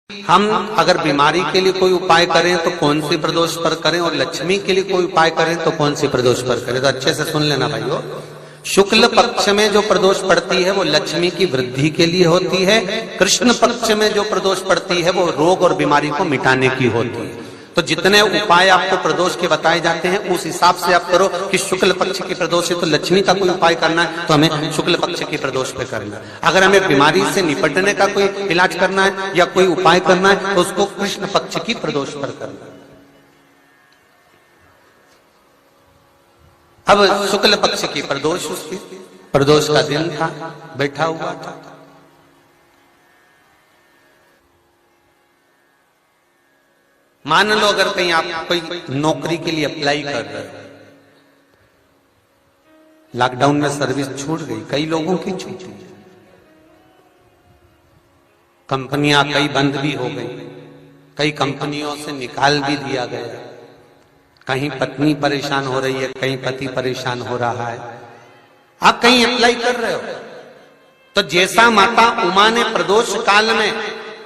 हम अगर बीमारी के लिए कोई उपाय करें तो कौन सी प्रदोष पर करें, और लक्ष्मी के लिए कोई उपाय करें तो कौन सी प्रदोष पर करें। तो अच्छे से सुन लेना भाइयों, शुक्ल पक्ष में जो प्रदोष पड़ती है वो लक्ष्मी की वृद्धि के लिए होती है। कृष्ण पक्ष में जो प्रदोष पड़ती है वो रोग और बीमारी को मिटाने की होती है। तो जितने उपाय आपको प्रदोष के बताए जाते हैं उस हिसाब से आप करो कि शुक्ल पक्ष की प्रदोष है तो लक्ष्मी का कोई उपाय करना है तो हमें शुक्ल पक्ष की प्रदोष पे करना है। अगर हमें बीमारी से निपटने का कोई इलाज करना है या कोई उपाय करना है तो उसको कृष्ण पक्ष की प्रदोष पर करना है। अब शुक्ल पक्ष की प्रदोष, उसकी प्रदोष का दिन था, बैठा हुआ था। मान लो अगर कहीं आप कोई नौकरी के लिए अप्लाई कर रहे हो, लॉकडाउन में सर्विस छूट गई, कई लोगों की छूटी है, कंपनियां कई बंद भी हो गई, कई कंपनियों से निकाल भी दिया गया, कहीं पत्नी परेशान हो रही है, कहीं पति परेशान हो रहा है, आप कहीं अप्लाई कर रहे हो तो जैसा माता उमा ने प्रदोष काल में,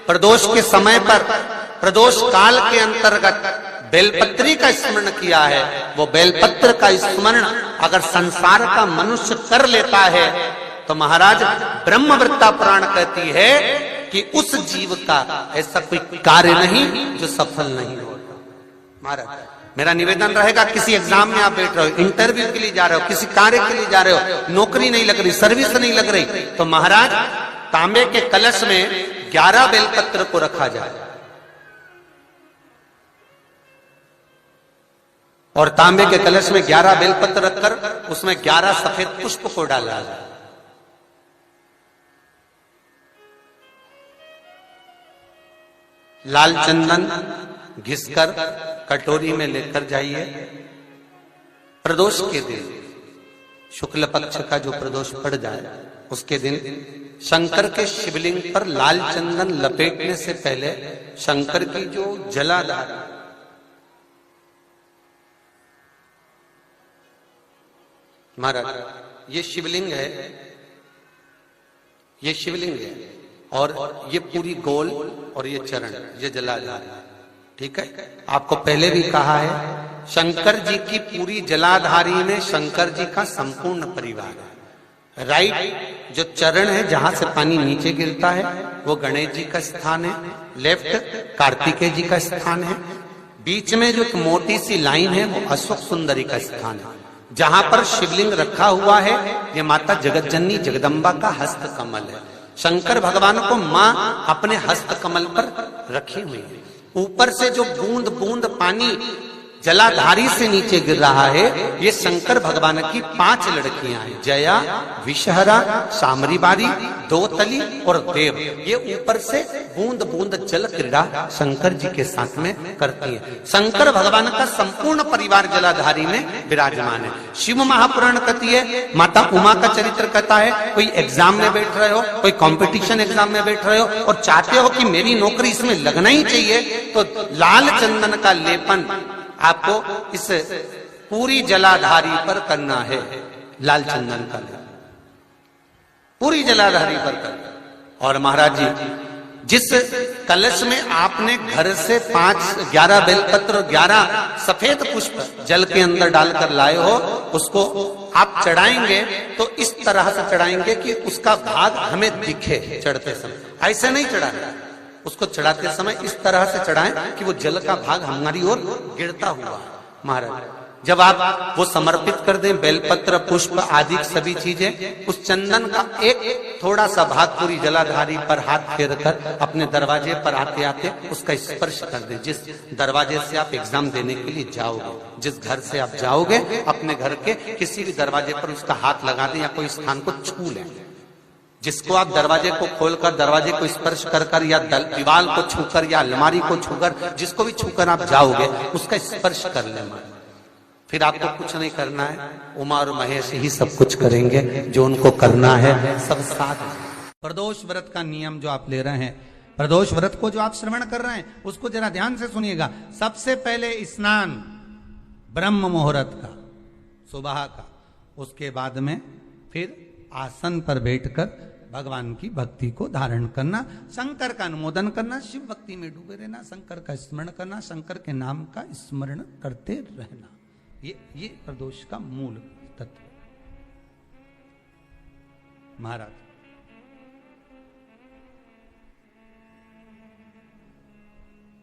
प्रदोष के समय पर, प्रदोष काल के अंतर्गत बेलपत्री का स्मरण किया है, वो बेलपत्र का स्मरण अगर संसार का मनुष्य कर लेता है तो महाराज ब्रह्मवृत्ता पुराण कहती है कि उस जीव का ऐसा कोई कार्य नहीं जो सफल नहीं होता। महाराज मेरा निवेदन रहेगा, किसी एग्जाम में आप बैठ रहे हो, इंटरव्यू के लिए जा रहे हो, किसी कार्य के लिए जा रहे हो, नौकरी नहीं लग रही, सर्विस नहीं लग रही, तो महाराज तांबे के कलश में 11 बेलपत्र को रखा जाए और तांबे के कलश में 11 बेलपत्र रखकर उसमें 11 सफेद पुष्प को डाला जाए। लाल चंदन घिसकर कटोरी में लेकर जाइए। प्रदोष के दिन, शुक्ल पक्ष का जो प्रदोष पड़ जाए उसके दिन शंकर के शिवलिंग पर लाल चंदन लपेटने से पहले शंकर की जो जलाधार, महाराज ये शिवलिंग है, ये शिवलिंग है और ये पूरी गोल और ये चरण, ये जलाधार, ठीक है। आपको पहले भी कहा है शंकर जी की पूरी जलाधारी में शंकर जी का संपूर्ण परिवार है। राइट जो चरण है जहां से पानी नीचे गिरता है वो गणेश जी का स्थान है, लेफ्ट कार्तिकेय जी का स्थान है, बीच में जो एक मोटी सी लाइन है वो अशोक सुंदरी का स्थान है। जहां पर शिवलिंग रखा हुआ है ये माता जगत जननी जगदम्बा का हस्त कमल है। शंकर भगवान को मां अपने हस्त कमल पर रखी हुई है। ऊपर से जो बूंद बूंद पानी जलाधारी से नीचे गिर रहा है ये शंकर भगवान की 5 लड़कियां हैं, जया, विषहरा, सामरीबारी, दोतली और देव। ये ऊपर से बूंद बूंद जल क्रीड़ा शंकर जी के साथ में करती है। शंकर भगवान का संपूर्ण परिवार जलाधारी में विराजमान है। शिव महापुराण कहती है, माता उमा का चरित्र कहता है, कोई एग्जाम में बैठ रहे हो, कोई कंपटीशन एग्जाम में बैठ रहे हो और चाहते हो कि मेरी नौकरी इसमें लगना ही चाहिए तो लाल चंदन का लेपन आपको इस पूरी जलाधारी पर करना है। लाल चंदन का लेपन पूरी जलाधारी पर करना। और महाराज जी जिस कलश में आपने घर से 11 बेलपत्र और 11 सफेद पुष्प जल के अंदर डालकर लाए हो उसको आप चढ़ाएंगे तो इस तरह से चढ़ाएंगे कि उसका भाग हमें दिखे चढ़ते समय। ऐसे नहीं चढ़ाना, उसको चढ़ाते समय इस तरह से चढ़ाएं कि वो जल का भाग हमारी ओर गिरता हुआ। महाराज जब आप वो समर्पित कर दें बेलपत्र पुष्प आदि सभी चीजें, उस चंदन का एक थोड़ा सा भाग पूरी जलाधारी पर हाथ फेर कर अपने दरवाजे पर आते आते उसका स्पर्श कर दें। जिस दरवाजे से आप एग्जाम देने के लिए जाओगे, जिस घर से आप जाओगे, अपने घर के किसी भी दरवाजे पर उसका हाथ लगा दें या कोई स्थान को छू लें। जिसको आप दरवाजे को खोलकर दरवाजे को स्पर्श कर कर या दीवार को छूकर या अलमारी को छूकर, जिसको भी छूकर आप जाओगे उसका स्पर्श कर लेना। फिर आपको कुछ नहीं करना है, उमा और महेश ही सब कुछ करेंगे जो उनको करना है, सब साथ। प्रदोष व्रत का नियम जो आप ले रहे हैं, प्रदोष व्रत को जो आप श्रवण कर रहे हैं उसको जरा ध्यान से सुनिएगा। सबसे पहले स्नान ब्रह्म मुहूर्त का, सुबह का, उसके बाद में फिर आसन पर बैठकर भगवान की भक्ति को धारण करना, शंकर का अनुमोदन करना, शिव भक्ति में डूबे रहना, शंकर का स्मरण करना, शंकर के नाम का स्मरण करते रहना, ये प्रदोष का मूल तत्व। महाराज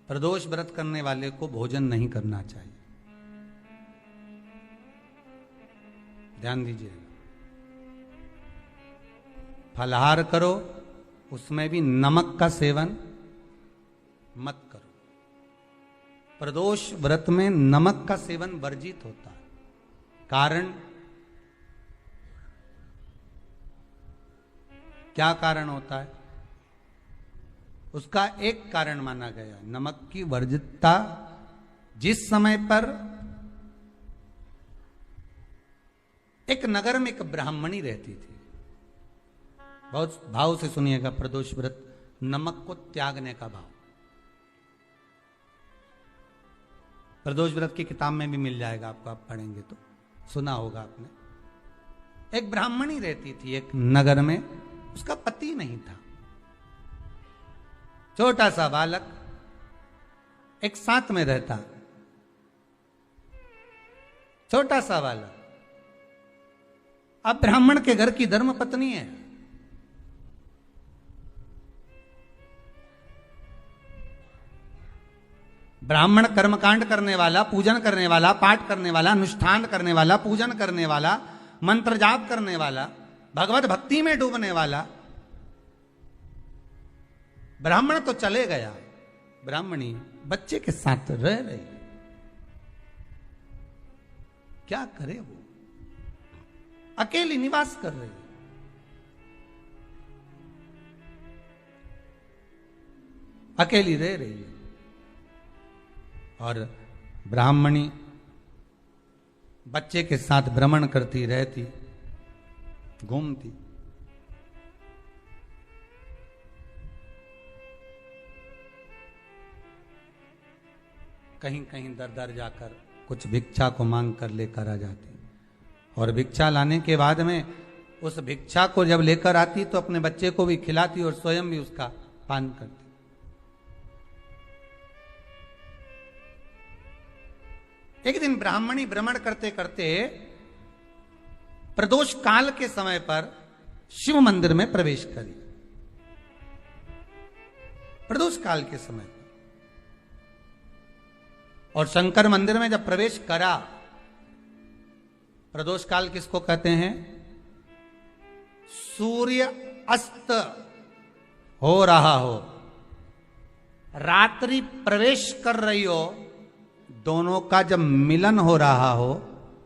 प्रदोष व्रत करने वाले को भोजन नहीं करना चाहिए, ध्यान दीजिए। फलाहार करो, उसमें भी नमक का सेवन मत करो। प्रदोष व्रत में नमक का सेवन वर्जित होता है। कारण क्या कारण होता है? उसका एक कारण माना गया, नमक की वर्जितता। जिस समय पर एक नगर में एक ब्राह्मणी रहती थी, बहुत भाव से सुनिएगा, प्रदोष व्रत नमक को त्यागने का भाव। प्रदोष व्रत की किताब में भी मिल जाएगा आपको, आप पढ़ेंगे तो सुना होगा आपने। एक ब्राह्मणी रहती थी एक नगर में, उसका पति नहीं था, छोटा सा बालक एक साथ में रहता, छोटा सा बालक। अब ब्राह्मण के घर की धर्म पत्नी है, ब्राह्मण कर्मकांड करने वाला, पूजन करने वाला, पाठ करने वाला, अनुष्ठान करने वाला, पूजन करने वाला, मंत्र जाप करने वाला, भगवत भक्ति में डूबने वाला। ब्राह्मण तो चले गया, ब्राह्मणी बच्चे के साथ रह रही। क्या करे वो? अकेली निवास कर रही, अकेली रह रही है। और ब्राह्मणी बच्चे के साथ भ्रमण करती रहती, घूमती। कहीं कहीं दर दर जाकर कुछ भिक्षा को मांग कर लेकर आ जाती, और भिक्षा लाने के बाद में उस भिक्षा को जब लेकर आती तो अपने बच्चे को भी खिलाती और स्वयं भी उसका पान करती। एक दिन ब्राह्मणी भ्रमण करते करते प्रदोष काल के समय पर शिव मंदिर में प्रवेश करी। प्रदोष काल के समय पर, और शंकर मंदिर में जब प्रवेश करा, प्रदोष काल किसको कहते हैं? सूर्य अस्त हो रहा हो, रात्रि प्रवेश कर रही हो, दोनों का जब मिलन हो रहा हो,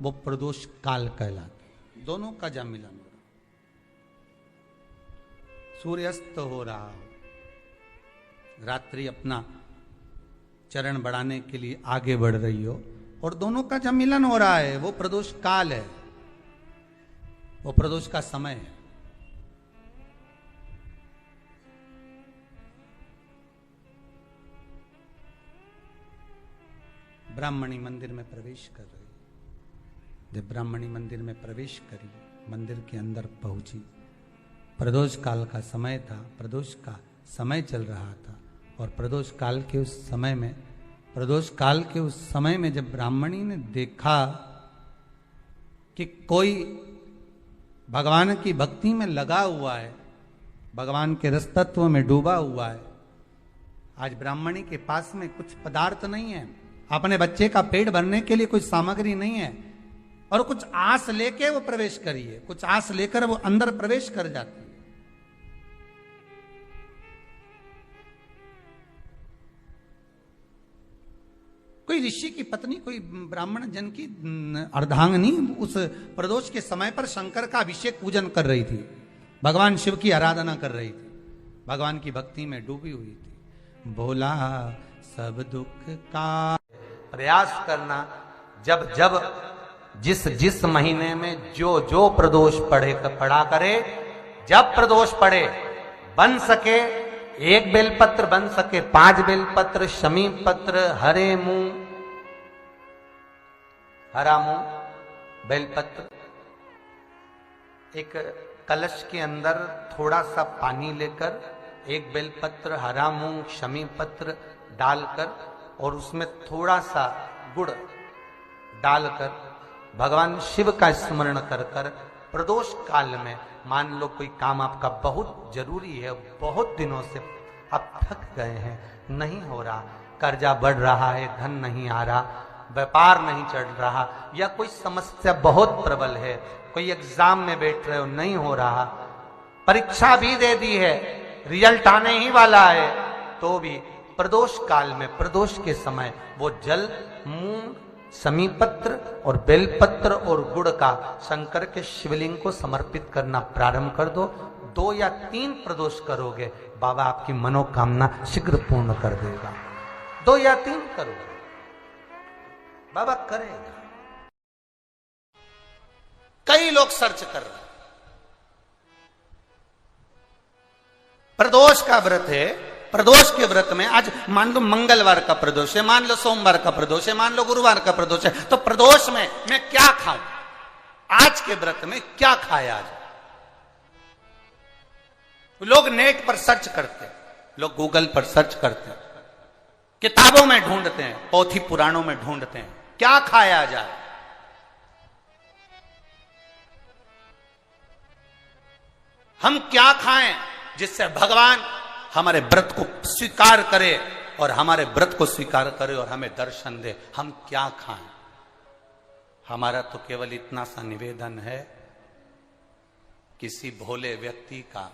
वो प्रदोष काल कहलाता है। दोनों का जब मिलन हो रहा, सूर्यास्त हो रहा हो, रात्रि अपना चरण बढ़ाने के लिए आगे बढ़ रही हो, और दोनों का जब मिलन हो रहा है, वो प्रदोष काल है, वो प्रदोष का समय है। ब्राह्मणी मंदिर में प्रवेश कर रही, जब ब्राह्मणी मंदिर में प्रवेश करी, मंदिर के अंदर पहुंची, प्रदोष काल का समय था, प्रदोष का समय चल रहा था। और प्रदोष काल के उस समय में, प्रदोष काल के उस समय में जब ब्राह्मणी ने देखा कि कोई भगवान की भक्ति में लगा हुआ है, भगवान के रस तत्व में डूबा हुआ है, आज ब्राह्मणी के पास में कुछ पदार्थ नहीं है, अपने बच्चे का पेट भरने के लिए कोई सामग्री नहीं है, और कुछ आस लेके वो प्रवेश करिए, कुछ आस लेकर वो अंदर प्रवेश कर जाती है। कोई ऋषि की पत्नी, कोई ब्राह्मण जन की अर्धांगिनी उस प्रदोष के समय पर शंकर का अभिषेक पूजन कर रही थी, भगवान शिव की आराधना कर रही थी, भगवान की भक्ति में डूबी हुई थी। भोला सब दुख का प्रयास करना, जब जब जिस जिस महीने में जो जो प्रदोष पड़ा करे, जब प्रदोष पड़े, बन सके 1 बेलपत्र, बन सके 5 बेलपत्र, शमी पत्र, हरे मुंह, हरा मुंह, बेलपत्र, एक कलश के अंदर थोड़ा सा पानी लेकर एक बेलपत्र, हरा मूंग, शमी पत्र डालकर और उसमें थोड़ा सा गुड़ डालकर भगवान शिव का स्मरण कर कर प्रदोष काल में, मान लो कोई काम आपका बहुत जरूरी है, बहुत दिनों से आप थक गए हैं, नहीं हो रहा, कर्जा बढ़ रहा है, धन नहीं आ रहा, व्यापार नहीं चढ़ रहा, या कोई समस्या बहुत प्रबल है, कोई एग्जाम में बैठ रहे हो नहीं हो रहा, परीक्षा भी दे दी है, रिजल्ट आने ही वाला है, तो भी प्रदोष काल में, प्रदोष के समय वो जल, मूंग, समीपत्र और बेलपत्र और गुड़ का शंकर के शिवलिंग को समर्पित करना प्रारंभ कर दो। 2 या 3 प्रदोष करोगे, बाबा आपकी मनोकामना शीघ्र पूर्ण कर देगा। 2 या 3 करो, बाबा करेगा। कई लोग सर्च कर रहे हैं, प्रदोष का व्रत है, प्रदोष के व्रत में आज मान लो मंगलवार का प्रदोष है, मान लो सोमवार का प्रदोष है, मान लो गुरुवार का प्रदोष है, तो प्रदोष में मैं क्या खाऊं, आज के व्रत में क्या खाया आज। लोग नेट पर सर्च करते हैं, लोग गूगल पर सर्च करते हैं, किताबों में ढूंढते हैं, पोथी पुराणों में ढूंढते हैं, क्या खाया जाए। हम क्या खाएं जिससे भगवान हमारे व्रत को स्वीकार करे और हमारे व्रत को स्वीकार करे और हमें दर्शन दे। हम क्या खाएं? हमारा तो केवल इतना सा निवेदन है, किसी भोले व्यक्ति का,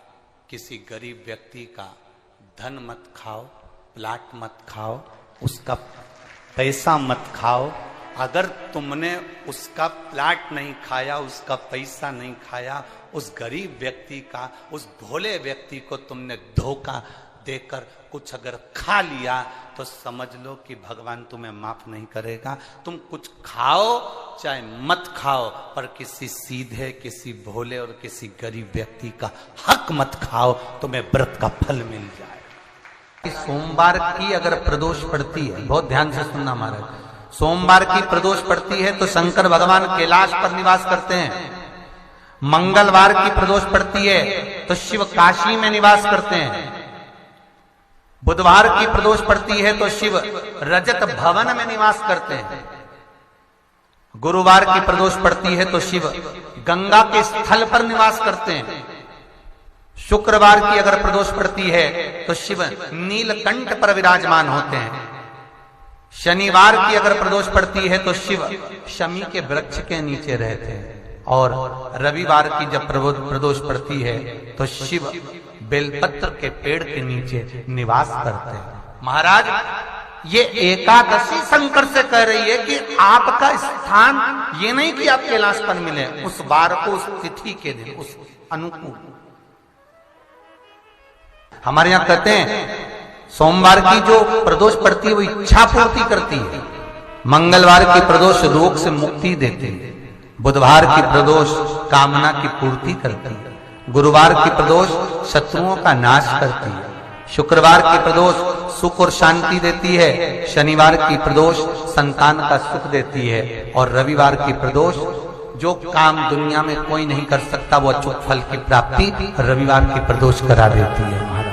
किसी गरीब व्यक्ति का धन मत खाओ, प्लाट मत खाओ, उसका पैसा मत खाओ। अगर तुमने उसका प्लाट नहीं खाया, उसका पैसा नहीं खाया, उस गरीब व्यक्ति का, उस भोले व्यक्ति को तुमने धोखा देकर कुछ अगर खा लिया, तो समझ लो कि भगवान तुम्हें माफ नहीं करेगा। तुम कुछ खाओ चाहे मत खाओ, पर किसी सीधे, किसी भोले और किसी गरीब व्यक्ति का हक मत खाओ, तुम्हें व्रत का फल मिल जाए। सोमवार की अगर प्रदोष पड़ती है, बहुत ध्यान से सुनना महाराज, सोमवार की प्रदोष पड़ती है तो शंकर भगवान कैलाश पर निवास करते हैं। मंगलवार की प्रदोष पड़ती है तो शिव काशी में निवास करते हैं। बुधवार की प्रदोष पड़ती है तो शिव रजत भवन में निवास करते हैं। गुरुवार की प्रदोष पड़ती है तो शिव गंगा के स्थल पर निवास करते हैं। शुक्रवार की अगर प्रदोष पड़ती है तो शिव नीलकंठ पर विराजमान होते हैं। शनिवार की अगर प्रदोष पड़ती है तो शिव शमी के वृक्ष के नीचे रहते हैं। और रविवार की जब प्रदोष पड़ती है तो शिव बेलपत्र के पेड़ के नीचे निवास करते हैं। महाराज, ये एकादशी शंकर से कह रही है कि आपका स्थान ये नहीं कि आप कैलाश पर मिले, उस बार को, उस तिथि के दिन, उस अनुकूल। हमारे यहां कहते हैं सोमवार की जो प्रदोष पड़ती है वो इच्छा पूर्ति करती है, मंगलवार की प्रदोष रोग से मुक्ति देती है, बुधवार की प्रदोष कामना की पूर्ति करती है, गुरुवार की प्रदोष शत्रुओं का नाश करती है, शुक्रवार की प्रदोष सुख और शांति देती है, शनिवार की प्रदोष संतान का सुख देती है, और रविवार की प्रदोष जो काम दुनिया में कोई नहीं कर सकता वो अचूक फल की प्राप्ति रविवार की प्रदोष करा देती है। महाराज,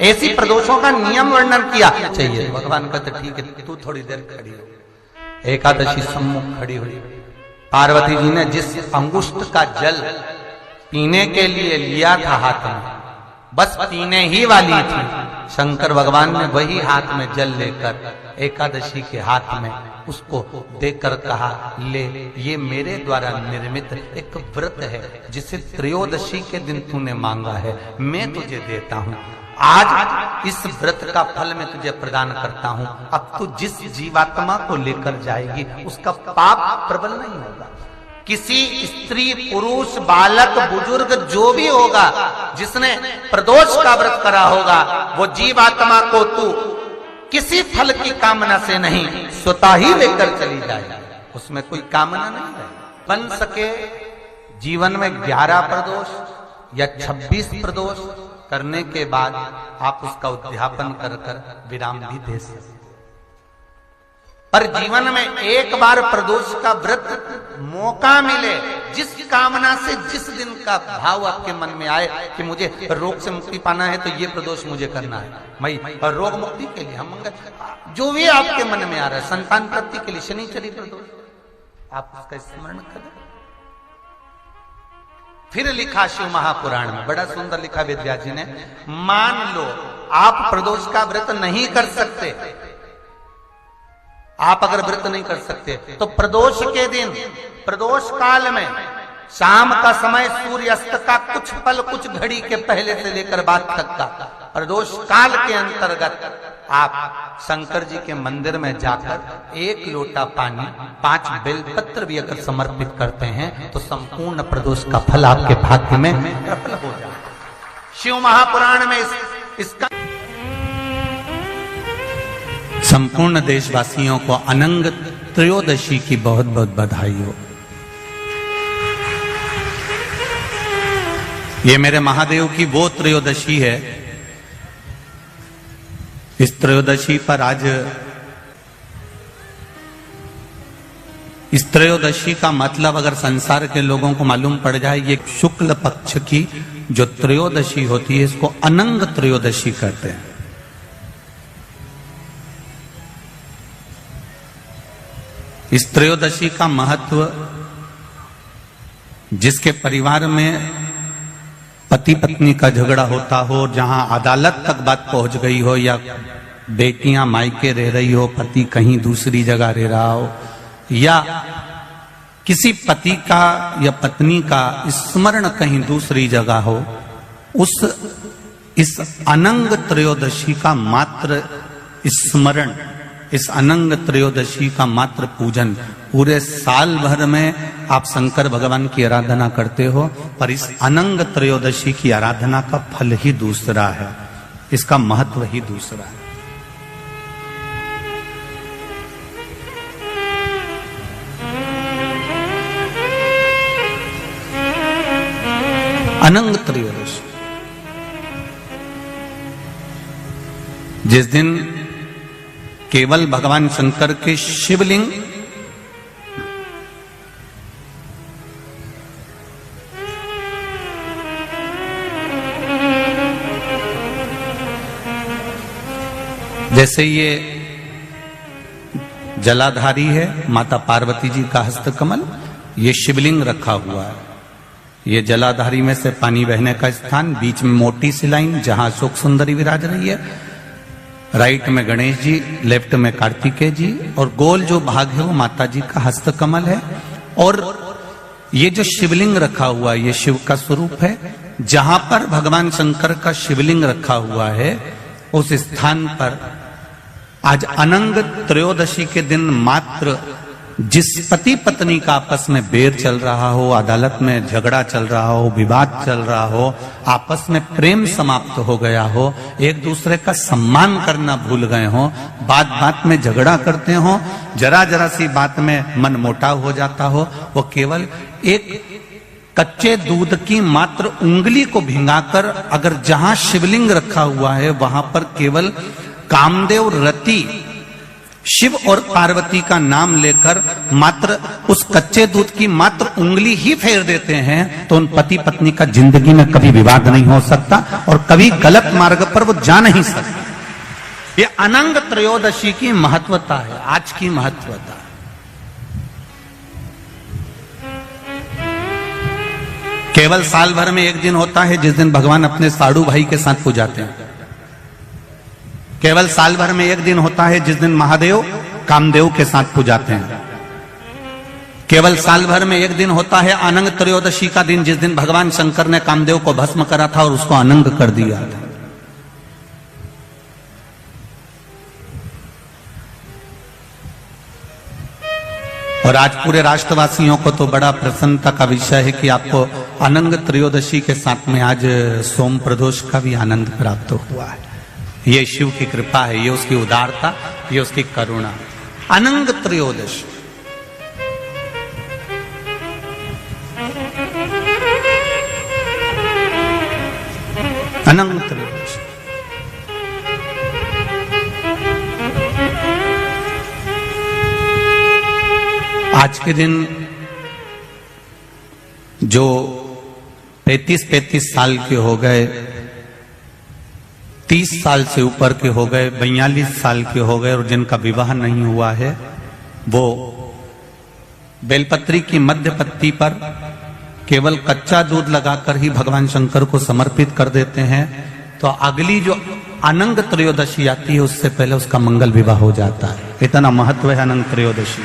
ऐसी प्रदोषों का नियम वर्णन किया चाहिए। भगवान कहते ठीक है, तू थोड़ी देर खड़ी हो। एकादशी सम्मुख खड़ी हुई, पार्वती जी ने जिस अंगुष्ठ का जल पीने के लिए लिया था हाथ में, बस पीने ही वाली थी, शंकर भगवान ने वही हाथ में जल लेकर एकादशी के हाथ में उसको देकर कहा, ले, ये मेरे द्वारा निर्मित एक व्रत है जिसे त्रयोदशी के दिन तूने मांगा है, मैं तुझे देता हूं। आज इस व्रत का फल मैं तुझे प्रदान करता हूं। अब तू जिस जीवात्मा को लेकर जाएगी उसका पाप प्रबल नहीं होगा। किसी स्त्री, पुरुष, बालक, बुजुर्ग जो भी होगा जिसने प्रदोष का व्रत करा होगा, वो जीवात्मा को तू किसी फल की कामना से नहीं, स्वतः ही लेकर चली जाए, उसमें कोई कामना नहीं है। बन सके जीवन में 11 प्रदोष या 26 प्रदोष करने के बाद आप उसका उद्यापन कर कर विराम भी दे सकते। पर जीवन में एक बार प्रदोष का व्रत मौका मिले, जिस कामना से जिस दिन का भाव आपके मन में आए कि मुझे रोग से मुक्ति पाना है तो ये प्रदोष मुझे करना है, मैं और रोग मुक्ति के लिए हम मंगल, जो भी आपके मन में आ रहा है, संतान प्राप्ति के लिए शनिचरी प्रदोष, आप उसका स्मरण करें। फिर लिखा शिव महापुराण में, बड़ा सुंदर लिखा विद्याजी ने, मान लो आप प्रदोष का व्रत नहीं कर सकते, आप अगर व्रत नहीं कर सकते तो प्रदोष के दिन, प्रदोष काल में शाम का समय सूर्यास्त का कुछ पल, कुछ घड़ी के पहले से लेकर बाद तक का प्रदोष काल के अंतर्गत आप शंकर जी के मंदिर में जाकर 1 लोटा पानी, 5 बेलपत्र भी अगर समर्पित करते हैं तो संपूर्ण प्रदोष का फल आपके भाग्य में प्रबल हो जाए। शिव महापुराण में इसका संपूर्ण देशवासियों को अनंग त्रयोदशी की बहुत बहुत बधाई हो। ये मेरे महादेव की वो त्रयोदशी है, इस त्रयोदशी पर आज, इस त्रयोदशी का मतलब अगर संसार के लोगों को मालूम पड़ जाए, ये शुक्ल पक्ष की जो त्रयोदशी होती है इसको अनंग त्रयोदशी कहते हैं। इस त्रयोदशी का महत्व, जिसके परिवार में पति पत्नी का झगड़ा होता हो, जहां अदालत तक बात पहुंच गई हो, या बेटियां मायके रह रही हो, पति कहीं दूसरी जगह रह रहा हो, या किसी पति का या पत्नी का स्मरण कहीं दूसरी जगह हो, इस अनंग त्रयोदशी का मात्र स्मरण, इस अनंग त्रयोदशी का मात्र पूजन, पूरे साल भर में आप शंकर भगवान की आराधना करते हो, पर इस अनंग त्रयोदशी की आराधना का फल ही दूसरा है, इसका महत्व ही दूसरा है। अनंग त्रयोदशी, जिस दिन केवल भगवान शंकर के शिवलिंग जैसे ये जलाधारी है, माता पार्वती जी का हस्तकमल, ये शिवलिंग रखा हुआ है, ये जलाधारी में से पानी बहने का स्थान, बीच में मोटी सी लाइन जहां अशोक सुंदरी विराज रही है, राइट में गणेश जी, लेफ्ट में कार्तिकेय जी, और गोल जो भाग है वो माता जी का हस्तकमल है। और ये जो शिवलिंग रखा हुआ है ये शिव का स्वरूप है। जहां पर भगवान शंकर का शिवलिंग रखा हुआ है उस स्थान पर आज अनंग त्रयोदशी के दिन मात्र जिस पति पत्नी का आपस में बैर चल रहा हो, अदालत में झगड़ा चल रहा हो, विवाद चल रहा हो, आपस में प्रेम समाप्त हो गया हो, एक दूसरे का सम्मान करना भूल गए हो, बात बात में झगड़ा करते हो, जरा जरा सी बात में मन मोटाव हो जाता हो, वो केवल एक कच्चे दूध की मात्र उंगली को भिंगाकर अगर जहां शिवलिंग रखा हुआ है वहां पर केवल कामदेव रति शिव और पार्वती का नाम लेकर मात्र उस कच्चे दूध की मात्र उंगली ही फेर देते हैं तो उन पति पत्नी का जिंदगी में कभी विवाद नहीं हो सकता और कभी गलत मार्ग पर वो जा नहीं सकते। ये अनंग त्रयोदशी की महत्वता है, आज की महत्वता। केवल साल भर में एक दिन होता है जिस दिन भगवान अपने साड़ू भाई के साथ पूजाते हैं। केवल साल भर में एक दिन होता है जिस दिन महादेव कामदेव के साथ पूजाते हैं। केवल साल भर में एक दिन होता है अनंग त्रयोदशी का दिन जिस दिन भगवान शंकर ने कामदेव को भस्म करा था और उसको अनंग कर दिया था। और आज पूरे राष्ट्रवासियों को तो बड़ा प्रसन्नता का विषय है कि आपको अनंग त्रयोदशी के साथ में आज सोम प्रदोष का भी आनंद प्राप्त हुआ है। ये शिव की कृपा है, ये उसकी उदारता, ये उसकी करुणा। अनंग त्रयोदशी अनंग त्रयोदशी आज के दिन जो 35 साल के हो गए, 30 साल से ऊपर के हो गए, 42 साल के हो गए और जिनका विवाह नहीं हुआ है, वो बेलपत्री की मध्य पत्ती पर केवल कच्चा दूध लगाकर ही भगवान शंकर को समर्पित कर देते हैं। तो अगली जो अनंग त्रयोदशी आती है उससे पहले उसका मंगल विवाह हो जाता है। इतना महत्व है अनंग त्रयोदशी।